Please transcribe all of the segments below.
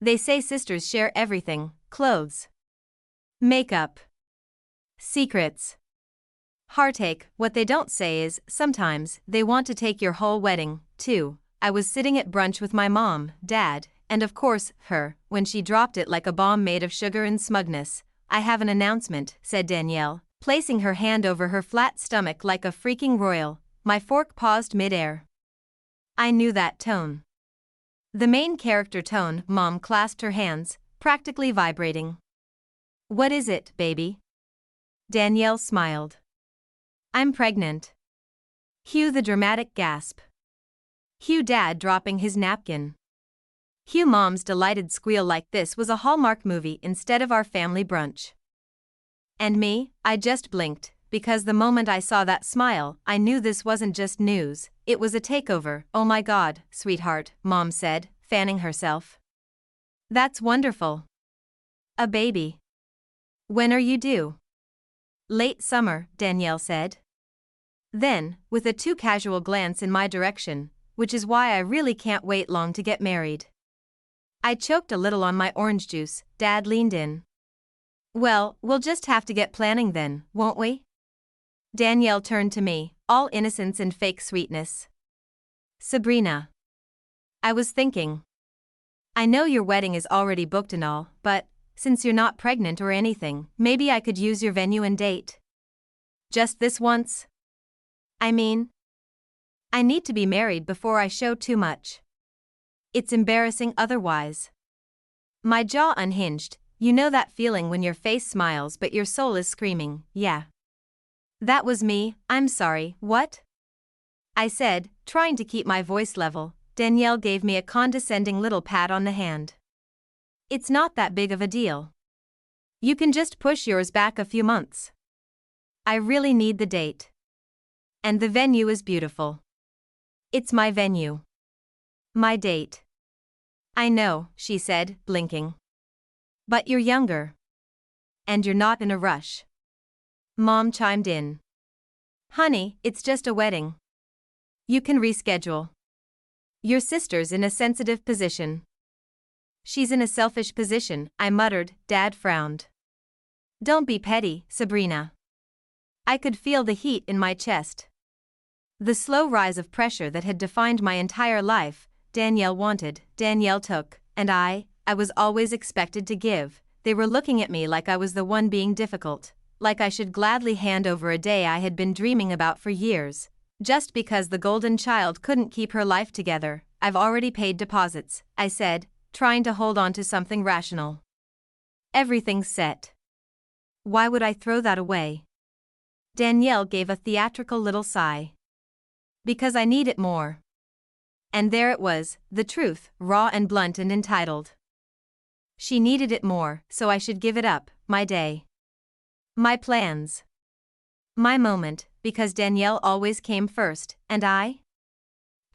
They say sisters share everything: clothes, makeup, secrets. Heartache. What they don't say is, sometimes, they want to take your whole wedding, too. I was sitting at brunch with my mom, dad, and of course, her, when she dropped it like a bomb made of sugar and smugness. I have an announcement, said Danielle, placing her hand over her flat stomach like a freaking royal. My fork paused mid-air. I knew that tone. The main character tone. Mom clasped her hands, practically vibrating. What is it, baby? Danielle smiled. I'm pregnant. Cue the dramatic gasp. Cue dad dropping his napkin. Cue mom's delighted squeal like this was a Hallmark movie instead of our family brunch. And me, I just blinked, because the moment I saw that smile, I knew this wasn't just news, it was a takeover. Oh my God, sweetheart, Mom said, fanning herself. That's wonderful. A baby. When are you due? Late summer, Danielle said. Then, with a too casual glance in my direction, which is why I really can't wait long to get married. I choked a little on my orange juice. Dad leaned in. Well, we'll just have to get planning then, won't we? Danielle turned to me, all innocence and fake sweetness. Sabrina. I was thinking. I know your wedding is already booked and all, but, since you're not pregnant or anything, maybe I could use your venue and date. Just this once? I mean, I need to be married before I show too much. It's embarrassing otherwise. My jaw unhinged. You know that feeling when your face smiles but your soul is screaming, yeah. That was me. I'm sorry, what? I said, trying to keep my voice level. Danielle gave me a condescending little pat on the hand. It's not that big of a deal. You can just push yours back a few months. I really need the date. And the venue is beautiful. It's my venue. My date. I know, she said, blinking. But you're younger. And you're not in a rush. Mom chimed in. Honey, it's just a wedding. You can reschedule. Your sister's in a sensitive position. She's in a selfish position, I muttered. Dad frowned. Don't be petty, Sabrina. I could feel the heat in my chest. The slow rise of pressure that had defined my entire life. Danielle wanted, Danielle took, and I was always expected to give. They were looking at me like I was the one being difficult, like I should gladly hand over a day I had been dreaming about for years. Just because the golden child couldn't keep her life together. I've already paid deposits, I said, trying to hold on to something rational. Everything's set. Why would I throw that away? Danielle gave a theatrical little sigh. Because I need it more. And there it was, the truth, raw and blunt and entitled. She needed it more, so I should give it up, my day. My plans. My moment, because Danielle always came first, and I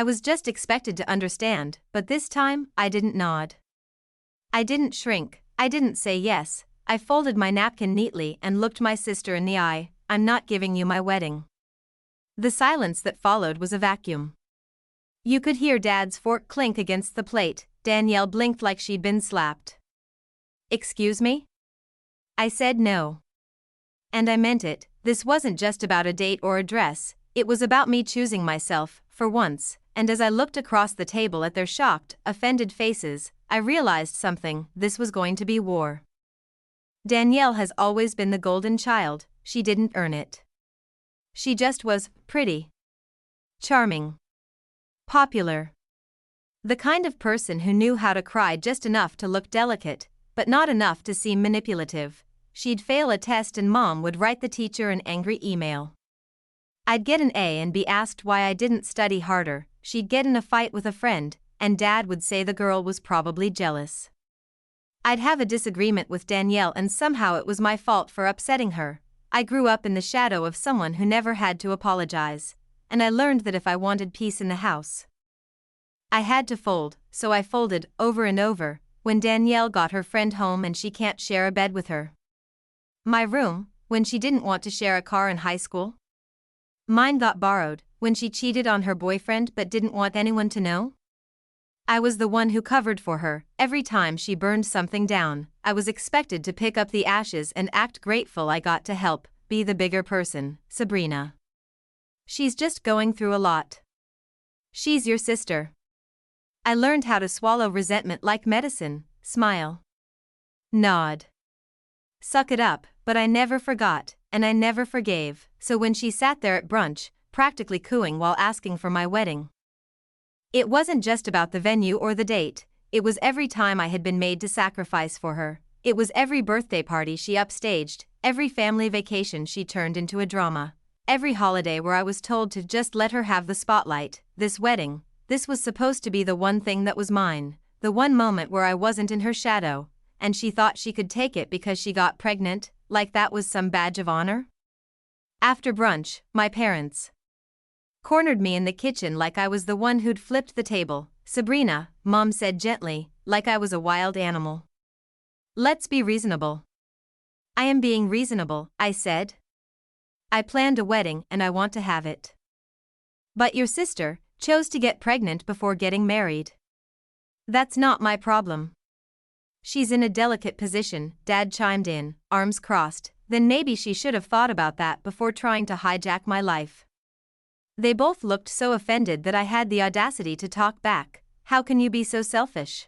was just expected to understand, but this time, I didn't nod. I didn't shrink, I didn't say yes. I folded my napkin neatly and looked my sister in the eye. I'm not giving you my wedding. The silence that followed was a vacuum. You could hear Dad's fork clink against the plate. Danielle blinked like she'd been slapped. Excuse me? I said no. And I meant it. This wasn't just about a date or a dress, it was about me choosing myself, for once, and as I looked across the table at their shocked, offended faces, I realized something. This was going to be war. Danielle has always been the golden child, she didn't earn it. She just was pretty, charming, popular. The kind of person who knew how to cry just enough to look delicate, but not enough to seem manipulative. She'd fail a test and Mom would write the teacher an angry email. I'd get an A and be asked why I didn't study harder. She'd get in a fight with a friend, and Dad would say the girl was probably jealous. I'd have a disagreement with Danielle and somehow it was my fault for upsetting her. I grew up in the shadow of someone who never had to apologize, and I learned that if I wanted peace in the house, I had to fold, so I folded over and over. When Danielle got her friend home and she can't share a bed with her. My room, when she didn't want to share a car in high school. Mine got borrowed, when she cheated on her boyfriend but didn't want anyone to know. I was the one who covered for her. Every time she burned something down, I was expected to pick up the ashes and act grateful I got to help, be the bigger person. Sabrina. She's just going through a lot. She's your sister. I learned how to swallow resentment like medicine. Smile. Nod. Suck it up, but I never forgot, and I never forgave, so when she sat there at brunch, practically cooing while asking for my wedding. It wasn't just about the venue or the date, it was every time I had been made to sacrifice for her. It was every birthday party she upstaged, every family vacation she turned into a drama, every holiday where I was told to just let her have the spotlight. This wedding, this was supposed to be the one thing that was mine, the one moment where I wasn't in her shadow, and she thought she could take it because she got pregnant, like that was some badge of honor? After brunch, my parents cornered me in the kitchen like I was the one who'd flipped the table. Sabrina, Mom said gently, like I was a wild animal. Let's be reasonable. I am being reasonable, I said. I planned a wedding and I want to have it. But your sister chose to get pregnant before getting married. That's not my problem. She's in a delicate position, Dad chimed in, arms crossed. Then maybe she should have thought about that before trying to hijack my life. They both looked so offended that I had the audacity to talk back. How can you be so selfish?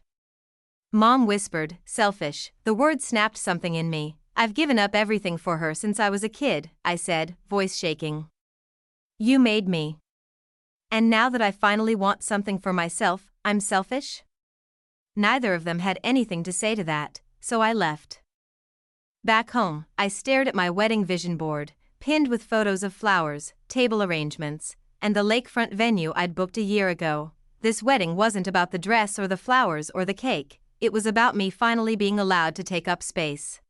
Mom whispered, selfish. The word snapped something in me. I've given up everything for her since I was a kid, I said, voice shaking. You made me. And now that I finally want something for myself, I'm selfish? Neither of them had anything to say to that, so I left. Back home, I stared at my wedding vision board, pinned with photos of flowers, table arrangements, and the lakefront venue I'd booked a year ago. This wedding wasn't about the dress or the flowers or the cake, it was about me finally being allowed to take up space.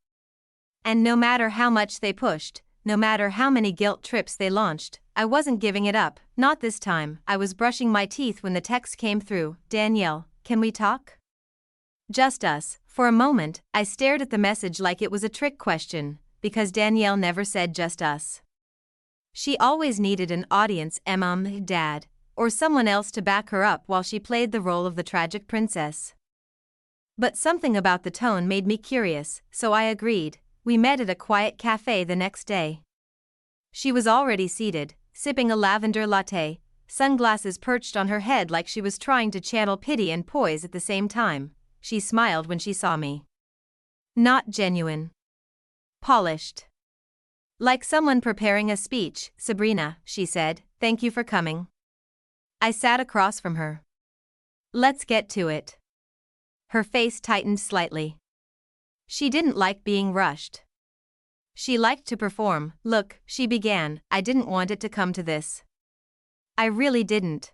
And no matter how much they pushed, no matter how many guilt trips they launched, I wasn't giving it up, not this time. I was brushing my teeth when the text came through. Danielle, can we talk? Just us. For a moment, I stared at the message like it was a trick question, because Danielle never said just us. She always needed an audience, Mom, Dad, or someone else to back her up while she played the role of the tragic princess. But something about the tone made me curious, so I agreed. We met at a quiet cafe the next day. She was already seated, sipping a lavender latte, sunglasses perched on her head like she was trying to channel pity and poise at the same time. She smiled when she saw me. Not genuine. Polished. Like someone preparing a speech. Sabrina, she said, thank you for coming. I sat across from her. Let's get to it. Her face tightened slightly. She didn't like being rushed. She liked to perform. Look, she began, I didn't want it to come to this. I really didn't.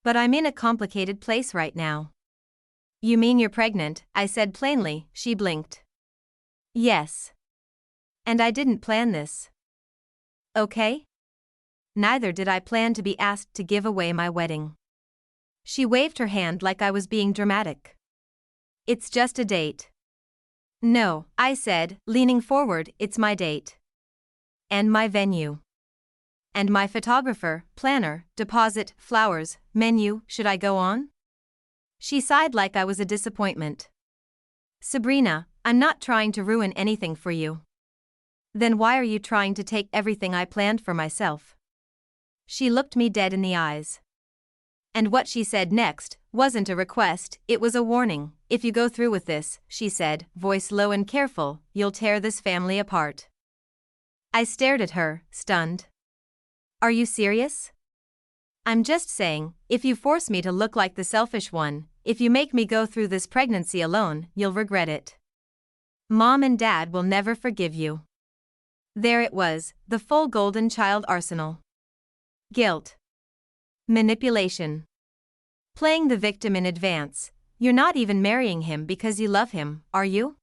But I'm in a complicated place right now. You mean you're pregnant? I said plainly. She blinked. Yes. And I didn't plan this. Okay? Neither did I plan to be asked to give away my wedding. She waved her hand like I was being dramatic. It's just a date. No, I said, leaning forward, it's my date. And my venue. And my photographer, planner, deposit, flowers, menu. Should I go on? She sighed like I was a disappointment. Sabrina, I'm not trying to ruin anything for you. Then why are you trying to take everything I planned for myself? She looked me dead in the eyes. And what she said next wasn't a request, it was a warning. If you go through with this, she said, voice low and careful, you'll tear this family apart. I stared at her, stunned. Are you serious? I'm just saying, if you force me to look like the selfish one, if you make me go through this pregnancy alone, you'll regret it. Mom and Dad will never forgive you. There it was, the full golden child arsenal. Guilt. Manipulation. Playing the victim in advance. You're not even marrying him because you love him, are you?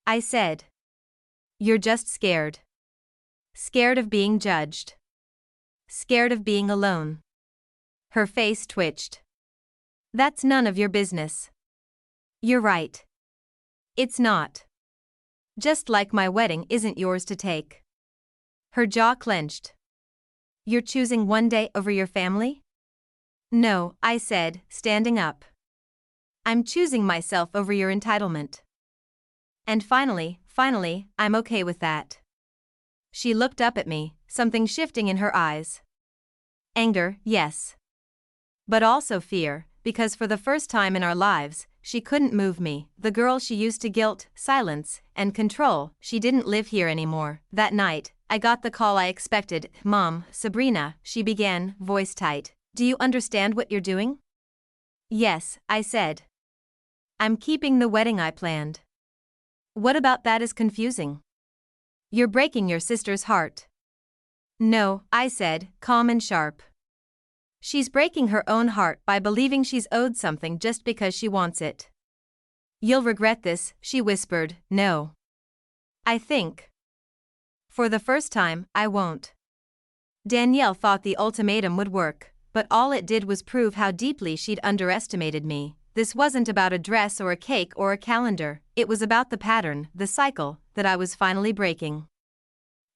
I said. You're just scared. Scared of being judged. Scared of being alone. Her face twitched. That's none of your business. You're right. It's not. Just like my wedding isn't yours to take. Her jaw clenched. You're choosing one day over your family? No, I said, standing up. I'm choosing myself over your entitlement. And finally, I'm okay with that. She looked up at me, something shifting in her eyes. Anger, yes. But also fear, because for the first time in our lives, she couldn't move me. The girl she used to guilt, silence, and control, she didn't live here anymore. That night, I got the call I expected. Mom, Sabrina, she began, voice tight. Do you understand what you're doing? Yes, I said. I'm keeping the wedding I planned. What about that is confusing? You're breaking your sister's heart. No, I said, calm and sharp. She's breaking her own heart by believing she's owed something just because she wants it. You'll regret this, she whispered. No. I think. For the first time, I won't. Danielle thought the ultimatum would work, but all it did was prove how deeply she'd underestimated me. This wasn't about a dress or a cake or a calendar, it was about the pattern, the cycle, that I was finally breaking.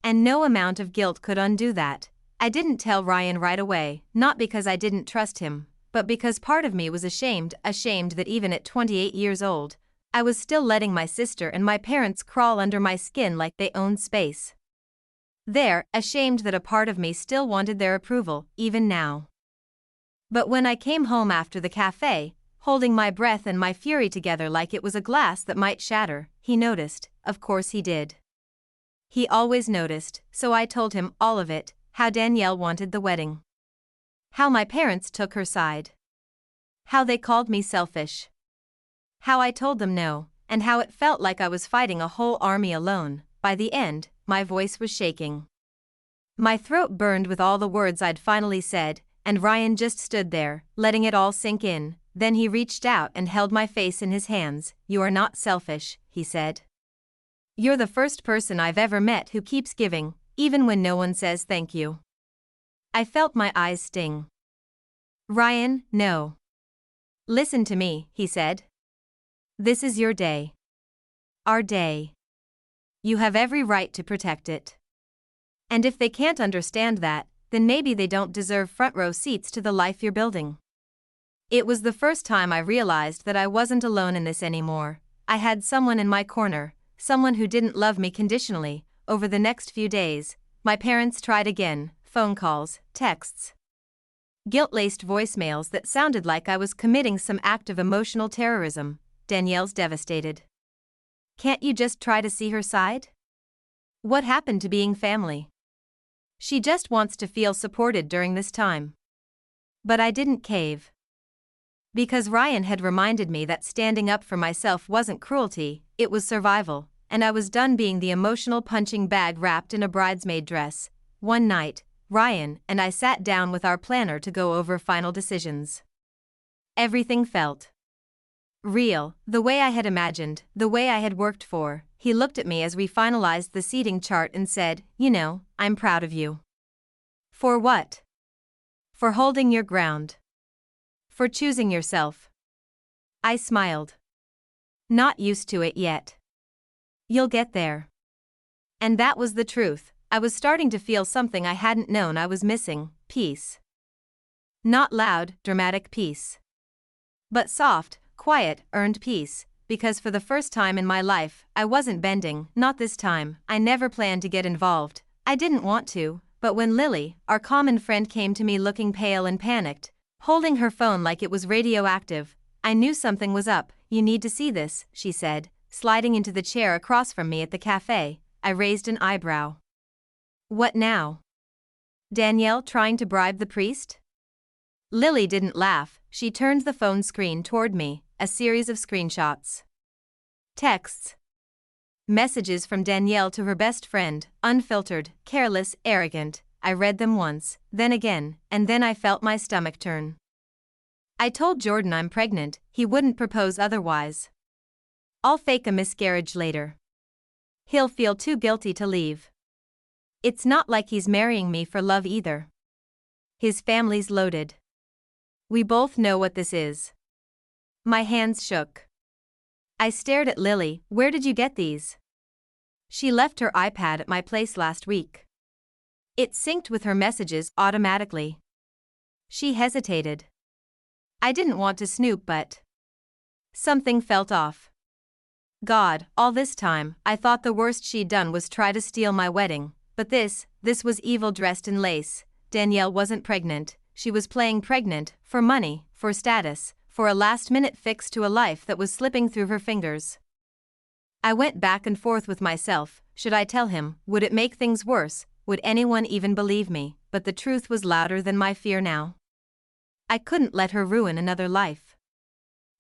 And no amount of guilt could undo that. I didn't tell Ryan right away, not because I didn't trust him, but because part of me was ashamed that even at 28 years old, I was still letting my sister and my parents crawl under my skin like they owned space. Ashamed that a part of me still wanted their approval, even now. But when I came home after the cafe, holding my breath and my fury together like it was a glass that might shatter, he noticed. Of course he did. He always noticed, so I told him all of it, how Danielle wanted the wedding. How my parents took her side. How they called me selfish. How I told them no, and how it felt like I was fighting a whole army alone. By the end, my voice was shaking. My throat burned with all the words I'd finally said, and Ryan just stood there, letting it all sink in. Then he reached out and held my face in his hands. You are not selfish, he said. You're the first person I've ever met who keeps giving, even when no one says thank you. I felt my eyes sting. Ryan, no. Listen to me, he said. This is your day. Our day. You have every right to protect it. And if they can't understand that, then maybe they don't deserve front row seats to the life you're building. It was the first time I realized that I wasn't alone in this anymore. I had someone in my corner, someone who didn't love me conditionally. Over the next few days, my parents tried again, phone calls, texts. Guilt-laced voicemails that sounded like I was committing some act of emotional terrorism. Danielle's devastated. Can't you just try to see her side? What happened to being family? She just wants to feel supported during this time. But I didn't cave. Because Ryan had reminded me that standing up for myself wasn't cruelty, it was survival, and I was done being the emotional punching bag wrapped in a bridesmaid dress. One night, Ryan and I sat down with our planner to go over final decisions. Everything felt real, the way I had imagined, the way I had worked for. He looked at me as we finalized the seating chart and said, you know, I'm proud of you. For what? For holding your ground. For choosing yourself. I smiled. Not used to it yet. You'll get there. And that was the truth. I was starting to feel something I hadn't known I was missing, peace. Not loud, dramatic peace. But soft, quiet, earned peace, because for the first time in my life, I wasn't bending. Not this time. I never planned to get involved. I didn't want to, but when Lily, our common friend, came to me looking pale and panicked, holding her phone like it was radioactive, I knew something was up. You need to see this, she said, sliding into the chair across from me at the cafe. I raised an eyebrow. What now? Danielle trying to bribe the priest? Lily didn't laugh. She turned the phone screen toward me, a series of screenshots. Texts. Messages from Danielle to her best friend, unfiltered, careless, arrogant. I read them once, then again, and then I felt my stomach turn. I told Jordan I'm pregnant, he wouldn't propose otherwise. I'll fake a miscarriage later. He'll feel too guilty to leave. It's not like he's marrying me for love either. His family's loaded. We both know what this is. My hands shook. I stared at Lily. Where did you get these? She left her iPad at my place last week. It synced with her messages automatically. She hesitated. I didn't want to snoop, but Something felt off. God, all this time, I thought the worst she'd done was try to steal my wedding, but this was evil dressed in lace. Danielle wasn't pregnant, she was playing pregnant, for money, for status, for a last-minute fix to a life that was slipping through her fingers. I went back and forth with myself, should I tell him, would it make things worse, would anyone even believe me, but the truth was louder than my fear now. I couldn't let her ruin another life.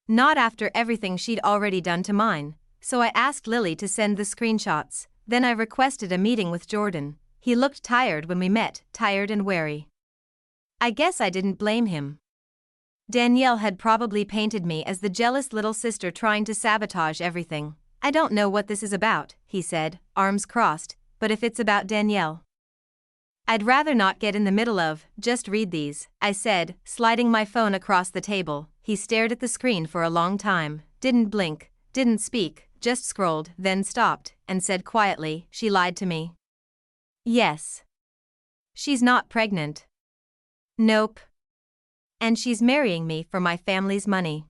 Not after everything she'd already done to mine, so I asked Lily to send the screenshots, then I requested a meeting with Jordan. He looked tired when we met, tired and wary. I guess I didn't blame him. Danielle had probably painted me as the jealous little sister trying to sabotage everything. I don't know what this is about, he said, arms crossed, but if it's about Danielle, I'd rather not get in the middle of, just read these, I said, sliding my phone across the table. He stared at the screen for a long time, didn't blink, didn't speak, just scrolled, then stopped, and said quietly, she lied to me. Yes. She's not pregnant. Nope. And she's marrying me for my family's money.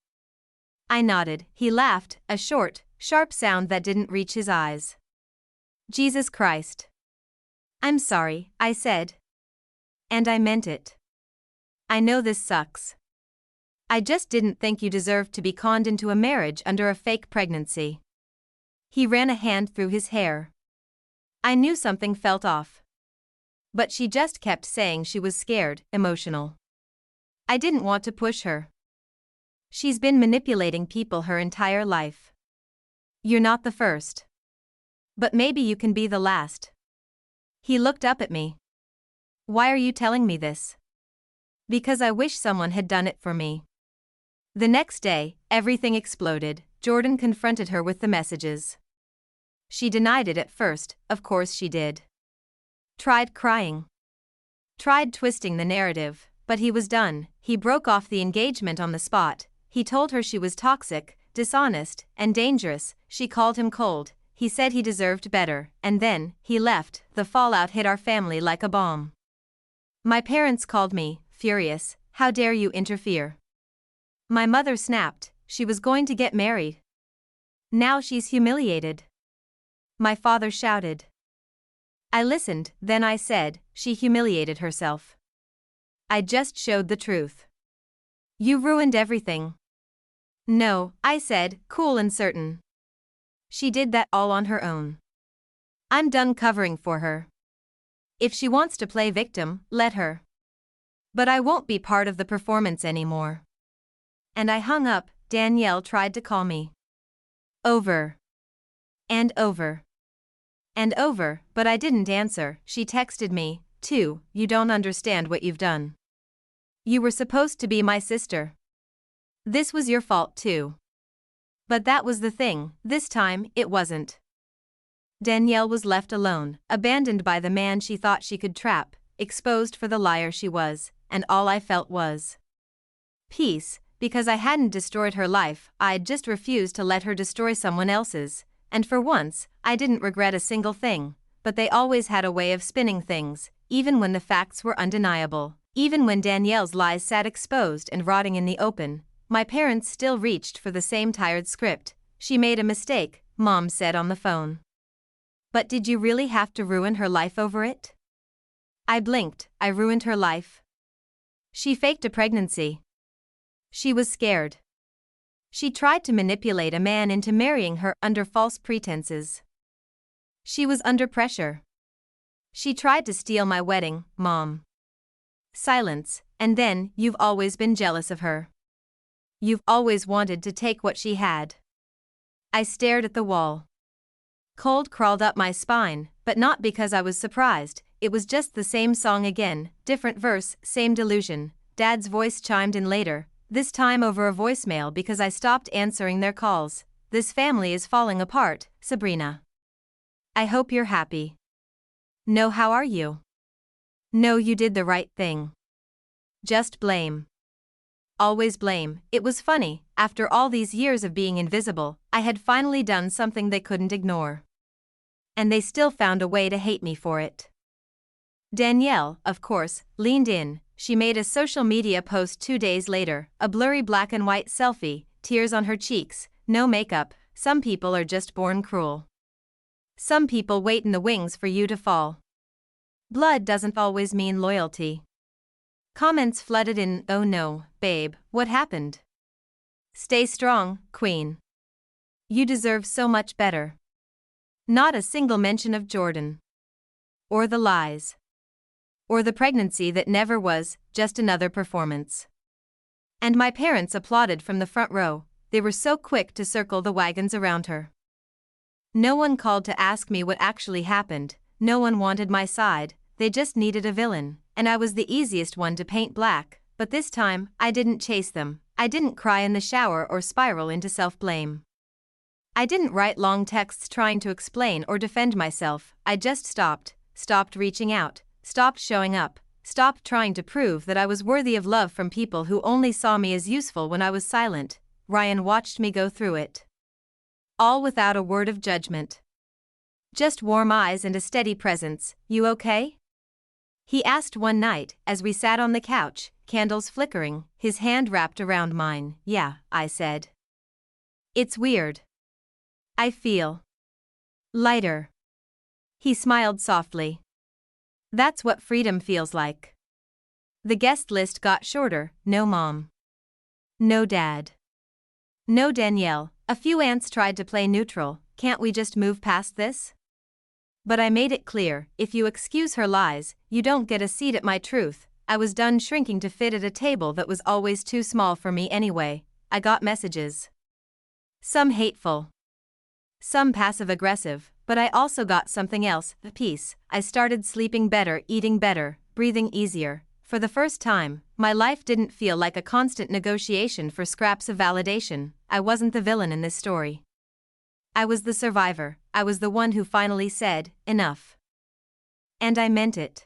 I nodded. He laughed, a short, sharp sound that didn't reach his eyes. Jesus Christ. I'm sorry, I said. And I meant it. I know this sucks. I just didn't think you deserved to be conned into a marriage under a fake pregnancy. He ran a hand through his hair. I knew something felt off. But she just kept saying she was scared, emotional. I didn't want to push her. She's been manipulating people her entire life. You're not the first. But maybe you can be the last. He looked up at me. Why are you telling me this? Because I wish someone had done it for me. The next day, everything exploded. Jordan confronted her with the messages. She denied it at first, of course she did. Tried crying. Tried twisting the narrative, but he was done. He broke off the engagement on the spot. He told her she was toxic, dishonest, and dangerous. She called him cold. He said he deserved better, and then, he left. The fallout hit our family like a bomb. My parents called me, furious. How dare you interfere? My mother snapped. She was going to get married. Now she's humiliated. My father shouted. I listened, then I said, she humiliated herself. I just showed the truth. You ruined everything. No, I said, cool and certain. She did that all on her own. I'm done covering for her. If she wants to play victim, let her. But I won't be part of the performance anymore. And I hung up. Danielle tried to call me. Over. And over. And over, but I didn't answer. She texted me, too, you don't understand what you've done. You were supposed to be my sister. This was your fault too. But that was the thing, this time, it wasn't. Danielle was left alone, abandoned by the man she thought she could trap, exposed for the liar she was, and all I felt was peace, because I hadn't destroyed her life, I'd just refused to let her destroy someone else's, and for once, I didn't regret a single thing, but they always had a way of spinning things, even when the facts were undeniable, even when Danielle's lies sat exposed and rotting in the open. My parents still reached for the same tired script. She made a mistake, Mom said on the phone. But did you really have to ruin her life over it? I blinked. I ruined her life. She faked a pregnancy. She was scared. She tried to manipulate a man into marrying her under false pretenses. She was under pressure. She tried to steal my wedding, Mom. Silence, and then, you've always been jealous of her. You've always wanted to take what she had. I stared at the wall. Cold crawled up my spine, but not because I was surprised. It was just the same song again, different verse, same delusion. Dad's voice chimed in later, this time over a voicemail because I stopped answering their calls. This family is falling apart, Sabrina. I hope you're happy. No, how are you? No, you did the right thing. Just blame. Always blame. It was funny, after all these years of being invisible, I had finally done something they couldn't ignore. And they still found a way to hate me for it. Danielle, of course, leaned in. She made a social media post 2 days later, a blurry black and white selfie, tears on her cheeks, no makeup. Some people are just born cruel. Some people wait in the wings for you to fall. Blood doesn't always mean loyalty. Comments flooded in, oh no, babe, what happened? Stay strong, queen. You deserve so much better. Not a single mention of Jordan. Or the lies. Or the pregnancy that never was, just another performance. And my parents applauded from the front row, they were so quick to circle the wagons around her. No one called to ask me what actually happened, no one wanted my side, they just needed a villain, and I was the easiest one to paint black, but this time, I didn't chase them, I didn't cry in the shower or spiral into self-blame. I didn't write long texts trying to explain or defend myself, I just stopped reaching out, stopped showing up, stopped trying to prove that I was worthy of love from people who only saw me as useful when I was silent. Ryan watched me go through it. All without a word of judgment. Just warm eyes and a steady presence. You okay? He asked one night, as we sat on the couch, candles flickering, his hand wrapped around mine. Yeah, I said. It's weird. I feel lighter. He smiled softly. That's what freedom feels like. The guest list got shorter, no mom. No dad. No Danielle. A few aunts tried to play neutral, can't we just move past this? But I made it clear, if you excuse her lies, you don't get a seat at my truth. I was done shrinking to fit at a table that was always too small for me anyway. I got messages. Some hateful. Some passive-aggressive, but I also got something else, peace. I started sleeping better, eating better, breathing easier. For the first time, my life didn't feel like a constant negotiation for scraps of validation. I wasn't the villain in this story. I was the survivor, I was the one who finally said, enough. And I meant it.